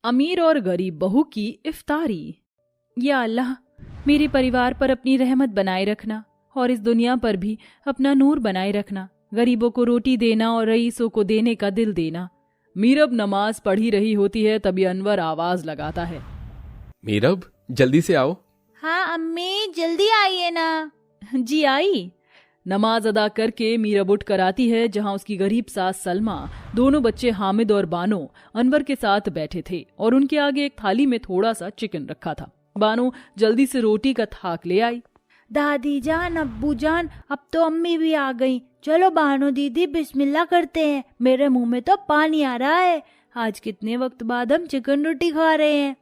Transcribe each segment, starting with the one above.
अमीर और गरीब बहू की इफ्तारी। या अल्लाह, मेरे परिवार पर अपनी रहमत बनाए रखना और इस दुनिया पर भी अपना नूर बनाए रखना। गरीबों को रोटी देना और रईसों को देने का दिल देना। मीरब नमाज पढ़ी रही होती है, तभी अनवर आवाज लगाता है, मीरब जल्दी से आओ। हाँ अम्मी, जल्दी आइए ना। जी आई। नमाज अदा करके मीरब उठ कर आती है, जहां उसकी गरीब सास सलमा, दोनों बच्चे हामिद और बानो अनवर के साथ बैठे थे और उनके आगे एक थाली में थोड़ा सा चिकन रखा था। बानो जल्दी से रोटी का थाक ले आई। दादी जान, अब्बू जान, अब तो अम्मी भी आ गई। चलो बानो दीदी बिस्मिल्लाह करते हैं। मेरे मुंह में तो पानी आ रहा है। आज कितने वक्त बाद हम चिकन रोटी खा रहे हैं।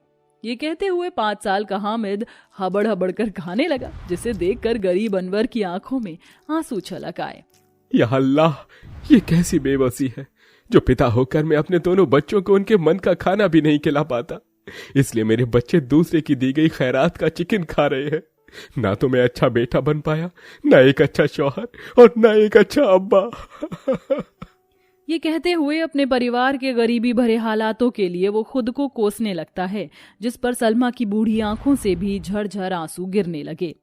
ये कहते हुए 5 साल का हामिद हबड़ हबड़ कर खाने लगा, जिसे देखकर गरीब अनवर की आंखों में आंसू छलक आए। या अल्लाह, ये कैसी बेबसी है जो पिता होकर मैं अपने दोनों बच्चों को उनके मन का खाना भी नहीं खिला पाता। इसलिए मेरे बच्चे दूसरे की दी गई खैरात का चिकन खा रहे हैं। ना तो मैं अच्छा बेटा बन पाया, ना एक अच्छा शौहर और ना एक अच्छा अब्बा। ये कहते हुए अपने परिवार के गरीबी भरे हालातों के लिए वो खुद को कोसने लगता है, जिस पर सलमा की बूढ़ी आंखों से भी झरझर आंसू गिरने लगे।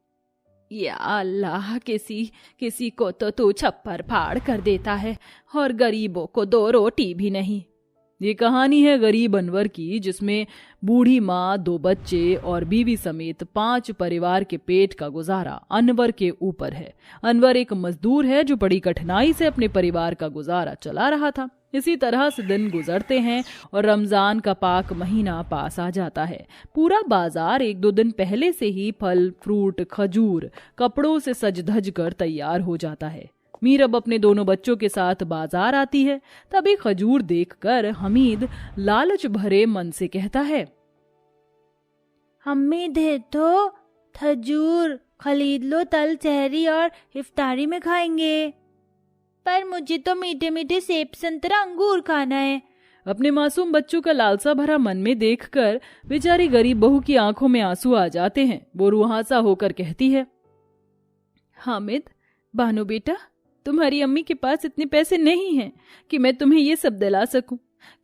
या अल्लाह, किसी को तो तू छप्पर फाड़ कर देता है और गरीबों को 2 रोटी भी नहीं। ये कहानी है गरीब अनवर की, जिसमें बूढ़ी माँ, 2 बच्चे और बीवी समेत 5 परिवार के पेट का गुजारा अनवर के ऊपर है। अनवर एक मजदूर है जो बड़ी कठिनाई से अपने परिवार का गुजारा चला रहा था। इसी तरह से दिन गुजरते हैं और रमजान का पाक महीना पास आ जाता है। पूरा बाजार 1-2 दिन पहले से ही फल, फ्रूट, खजूर, कपड़ों से सज धज कर तैयार हो जाता है। मीरब अपने दोनों बच्चों के साथ बाजार आती है। तभी खजूर देखकर हमीद लालच भरे मन से कहता है, अम्मी दे तो खजूर खरीद लो, तल सहरी और इफ्तारी में खाएंगे। पर मुझे तो मीठे मीठे सेब, संतरा, अंगूर खाना है। अपने मासूम बच्चों का लालसा भरा मन में देखकर बेचारी गरीब बहू की आंखों में आंसू आ जाते हैं। वो रुहासा होकर कहती है, हामिद, बानो बेटा, तुम्हारी अम्मी के पास इतने पैसे नहीं हैं कि मैं तुम्हें ये सब दिला सकूं।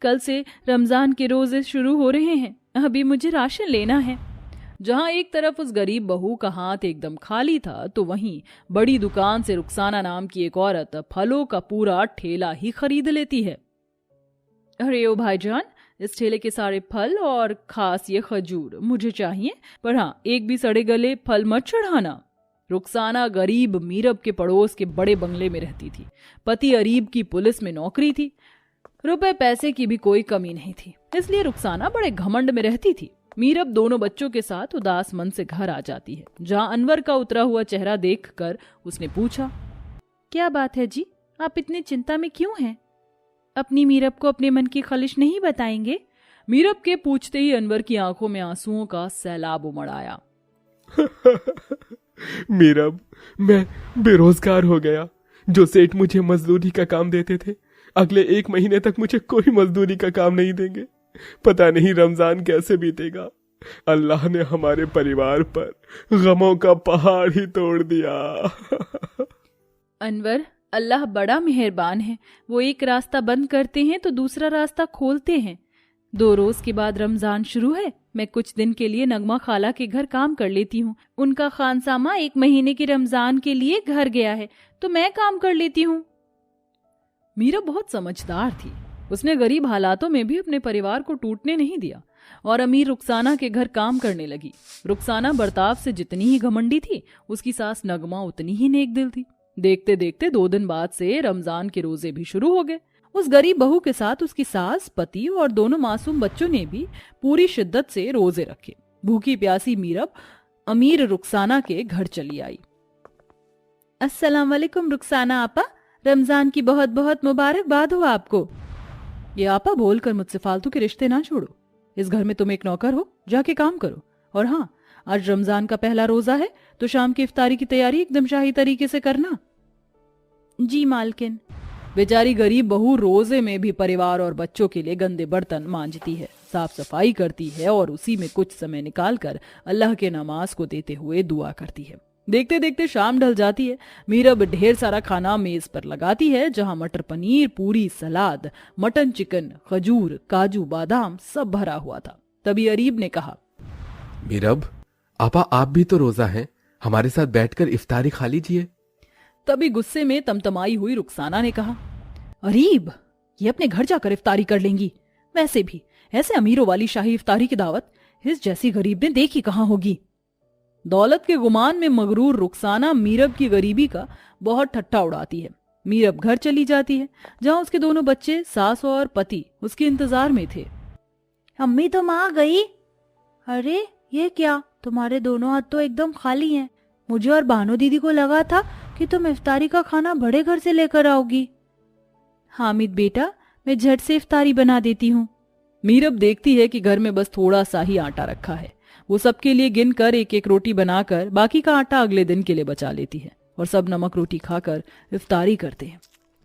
कल से रमजान के रोजे शुरू हो रहे हैं, अभी मुझे राशन लेना है। जहां एक तरफ उस गरीब बहू का हाथ एकदम खाली था, तो वहीं बड़ी दुकान से रुखसाना नाम की एक औरत फलों का पूरा ठेला ही खरीद लेती है। अरे ओ भाईजान, इस ठेले के सारे फल और खास ये खजूर मुझे चाहिए, पर हाँ, एक भी सड़े गले फल मत चढ़ाना। रुखसाना गरीब मीरब के पड़ोस के बड़े बंगले में रहती थी। पति अरीब की पुलिस में नौकरी थी। रुपए पैसे की भी कोई कमी नहीं थी, इसलिए रुखसाना बड़े घमंड में रहती थी। मीरब दोनों बच्चों के साथ उदास मन से घर आ जाती है। जहां अनवर का उतरा हुआ चेहरा देखकर उसने पूछा, क्या बात है जी, आप इतनी चिंता में क्यों हैं? अपनी मीरब को अपने मन की ख्वाहिश नहीं बताएंगे? मीरब के पूछते ही अनवर की आंखों में आंसुओं का सैलाब उमड़ आया। मीरब, मैं बेरोजगार हो गया। जो सेठ मुझे मजदूरी का काम देते थे, अगले 1 महीने तक मुझे कोई मजदूरी का काम नहीं देंगे। पता नहीं रमजान कैसे बीतेगा। अल्लाह ने हमारे परिवार पर गमों का पहाड़ ही तोड़ दिया। अनवर, अल्लाह बड़ा मेहरबान है। वो एक रास्ता बंद करते हैं तो दूसरा रास्ता खोलते हैं। 2 रोज के बाद रमजान शुरू है। मैं कुछ दिन के लिए नगमा खाला के घर काम कर लेती हूँ। उनका खानसामा 1 महीने के रमजान के लिए घर गया है, तो मैं काम कर लेती हूँ। मीरा बहुत समझदार थी। उसने गरीब हालातों में भी अपने परिवार को टूटने नहीं दिया और अमीर रुखसाना के घर काम करने लगी। रुखसाना बर्ताव से जितनी ही घमंडी थी, उसकी सास नगमा उतनी ही नेक दिल थी। देखते देखते 2 दिन बाद से रमजान के रोजे भी शुरू हो गए। उस गरीब बहू के साथ उसकी सास, पति और दोनों मासूम बच्चों ने भी पूरी शिद्दत से रोजे रखे। भूखी प्यासी मीरब अमीर रुखसाना के घर चली आई। अस्सलाम वालेकुम रुखसाना आपा, रमजान की बहुत बहुत मुबारकबाद हो आपको। ये आपा बोलकर मुझसे फालतू के रिश्ते ना छोड़ो। इस घर में तुम एक नौकर हो, जाके काम करो। और हाँ, आज रमजान का पहला रोजा है, तो शाम की इफ्तारी की तैयारी एकदम शाही तरीके से करना। जी मालकिन। बेचारी गरीब बहू रोजे में भी परिवार और बच्चों के लिए गंदे बर्तन मांजती है, साफ सफाई करती है और उसी में कुछ समय निकालकर अल्लाह के नमाज को देते हुए दुआ करती है। देखते देखते शाम ढल जाती है। मीरब ढेर सारा खाना मेज पर लगाती है, जहां मटर पनीर, पूरी, सलाद, मटन, चिकन, खजूर, काजू, बादाम सब भरा हुआ था। तभी अरीब ने कहा, मीरब, आपा आप भी तो रोजा हैं, हमारे साथ बैठकर इफ्तारी खा लीजिए। तभी गुस्से में तमतमाई हुई रुखसाना ने कहा, अरीब, ये अपने घर जाकर इफ्तारी कर लेंगी। वैसे भी ऐसे अमीरों वाली शाही इफ्तारी की दावत इस जैसी गरीब ने देखी कहां होगी। दौलत के गुमान में मगरूर रुखसाना मीरब की गरीबी का बहुत ठट्ठा उड़ाती है। मीरब घर चली जाती है, जहां उसके दोनों बच्चे, सास और पति उसके इंतजार में थे। अम्मी तुम आ गई? अरे ये क्या, तुम्हारे दोनों हाथ तो एकदम खाली हैं। मुझे और बानो दीदी को लगा था कि तुम इफ्तारी का खाना बड़े घर से लेकर आओगी। हामिद बेटा, मैं झट से इफ्तारी बना देती हूँ। मीरब देखती है कि घर में बस थोड़ा सा ही आटा रखा है। वो सबके लिए गिनकर एक एक रोटी बनाकर बाकी का आटा अगले दिन के लिए बचा लेती है और सब नमक रोटी खाकर इफ्तारी करते हैं।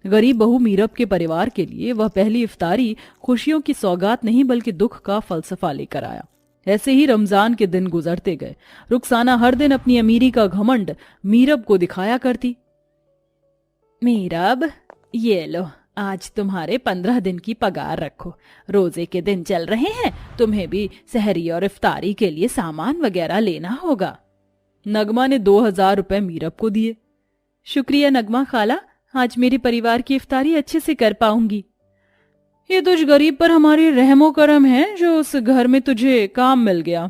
गरीब बहू मीरब के परिवार के लिए वह पहली इफ्तारी खुशियों की सौगात नहीं बल्कि दुख का फलसफा लेकर आया। ऐसे ही रमजान के दिन गुजरते गए। रुखसाना हर दिन अपनी अमीरी का घमंड मीरब को दिखाया करती। मीरब, ये लो, आज तुम्हारे 15 दिन की पगार रखो। रोजे के दिन चल रहे हैं, तुम्हें भी सहरी और इफ्तारी के लिए सामान वगैरह लेना होगा। नगमा ने 2000 रुपए मीरब को दिए। शुक्रिया नगमा खाला, आज मेरे परिवार की इफ्तारी अच्छे से कर पाऊंगी। ये तुझ गरीब पर हमारी रहमो करम है जो उस घर में तुझे काम मिल गया।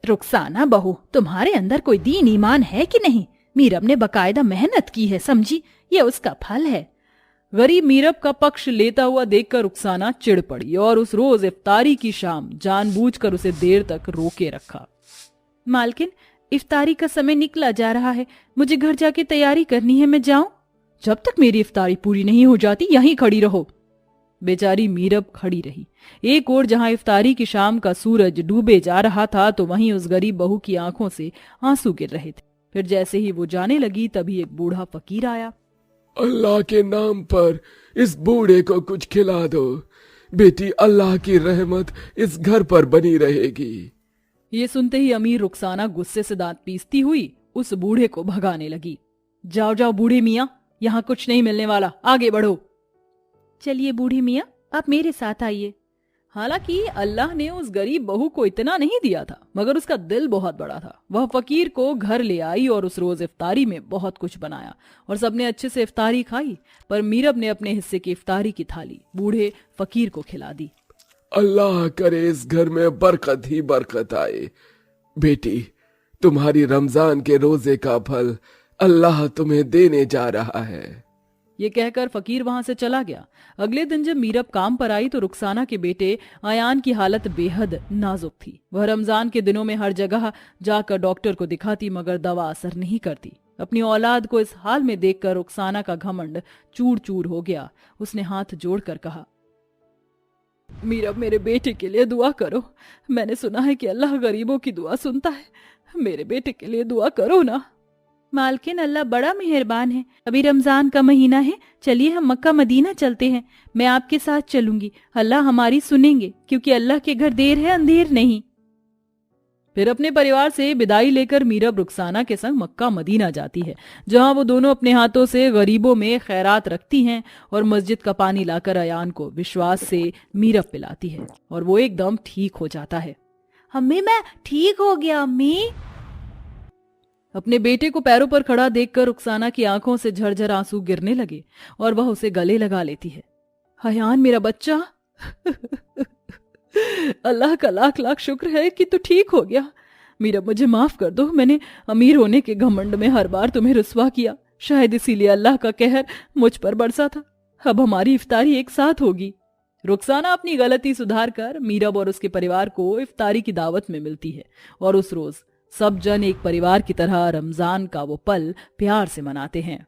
रुखसाना बहू, तुम्हारे अंदर कोई दीन ईमान है कि नहीं? मीरब ने बकायदा मेहनत की है, समझी, ये उसका फल है। गरीब मीरब का पक्ष लेता हुआ देखकर रुखसाना चिढ़ पड़ी और उस रोज इफ्तारी की शाम जानबूझकर उसे देर तक रोके रखा। मालकिन, इफ्तारी का समय निकला जा रहा है, मुझे घर जाके तैयारी करनी है, मैं जाऊं? जब तक मेरी इफ्तारी पूरी नहीं हो जाती यहीं खड़ी रहो। बेचारी मीरब खड़ी रही। एक ओर जहां इफ्तारी की शाम का सूरज डूबे जा रहा था तो वहीं उस गरीब बहू की आंखों से आंसू गिर रहे थे। फिर जैसे ही वो जाने लगी तभी एक बूढ़ा फकीर आया। अल्लाह के नाम पर इस बूढ़े को कुछ खिला दो, बेटी, अल्लाह की रहमत इस घर पर बनी रहेगी। ये सुनते ही अमीर रुखसाना गुस्से से दांत पीसती हुई उस बूढ़े को भगाने लगी। जाओ जाओ बूढ़े मियाँ, यहाँ कुछ नहीं मिलने वाला, आगे बढ़ो। चलिए बूढ़ी मियाँ, आप मेरे साथ आइए। हालांकि अल्लाह ने उस गरीब बहू को इतना नहीं दिया था, मगर उसका दिल बहुत बड़ा था। वह फकीर को घर ले आई और उस रोज इफ्तारी में बहुत कुछ बनाया और सबने अच्छे से इफ्तारी खाई। पर मीरब ने अपने हिस्से की इफ्तारी की थाली बूढ़े फकीर को खिला दी। अल्लाह करे इस घर में बरकत ही बरकत आए। बेटी, तुम्हारी रमजान के रोजे का फल अल्लाह तुम्हें देने जा रहा है। ये कहकर फकीर वहां से चला गया। अगले दिन जब मीरब काम पर आई तो रुखसाना के बेटे आयान की हालत बेहद नाजुक थी। वह रमजान के दिनों में हर जगह जाकर डॉक्टर को दिखाती मगर दवा असर नहीं करती। अपनी औलाद को इस हाल में देखकर रुखसाना का घमंड चूर चूर हो गया। उसने हाथ जोड़कर कहा, मीरब, मेरे बेटे के लिए दुआ करो। मैंने सुना है कि अल्लाह गरीबों की दुआ सुनता है, मेरे बेटे के लिए दुआ करो ना। मालकिन, अल्लाह बड़ा मेहरबान है। अभी रमजान का महीना है, चलिए हम मक्का मदीना चलते हैं। मैं आपके साथ चलूंगी, अल्लाह हमारी सुनेंगे, क्योंकि अल्लाह के घर देर है अंधेर नहीं। फिर अपने परिवार से विदाई लेकर मीरब रुखसाना के संग मक्का मदीना जाती है, जहां वो दोनों अपने हाथों से गरीबों में खैरात रखती हैं और मस्जिद का पानी लाकर अयान को विश्वास से मीरब पिलाती है और वो एकदम ठीक हो जाता है। अम्मी, मैं ठीक हो गया अम्मी। अपने बेटे को पैरों पर खड़ा देखकर रुखसाना की आंखों से झरझर आंसू गिरने लगे और वह उसे गले लगा लेती है। अयान, मेरा बच्चा, अल्लाह का लाख लाख शुक्र है कि तू ठीक हो गया। मीरब, मुझे माफ कर दो, मैंने अमीर होने के घमंड में हर बार तुम्हें रुस्वा किया, शायद इसीलिए अल्लाह का कहर मुझ पर बरसा था। अब हमारी इफ्तारी एक साथ होगी। रुखसाना अपनी गलती सुधार कर मीरब और उसके परिवार को इफ्तारी की दावत में मिलती है और उस रोज सब जन एक परिवार की तरह रमजान का वो पल प्यार से मनाते हैं।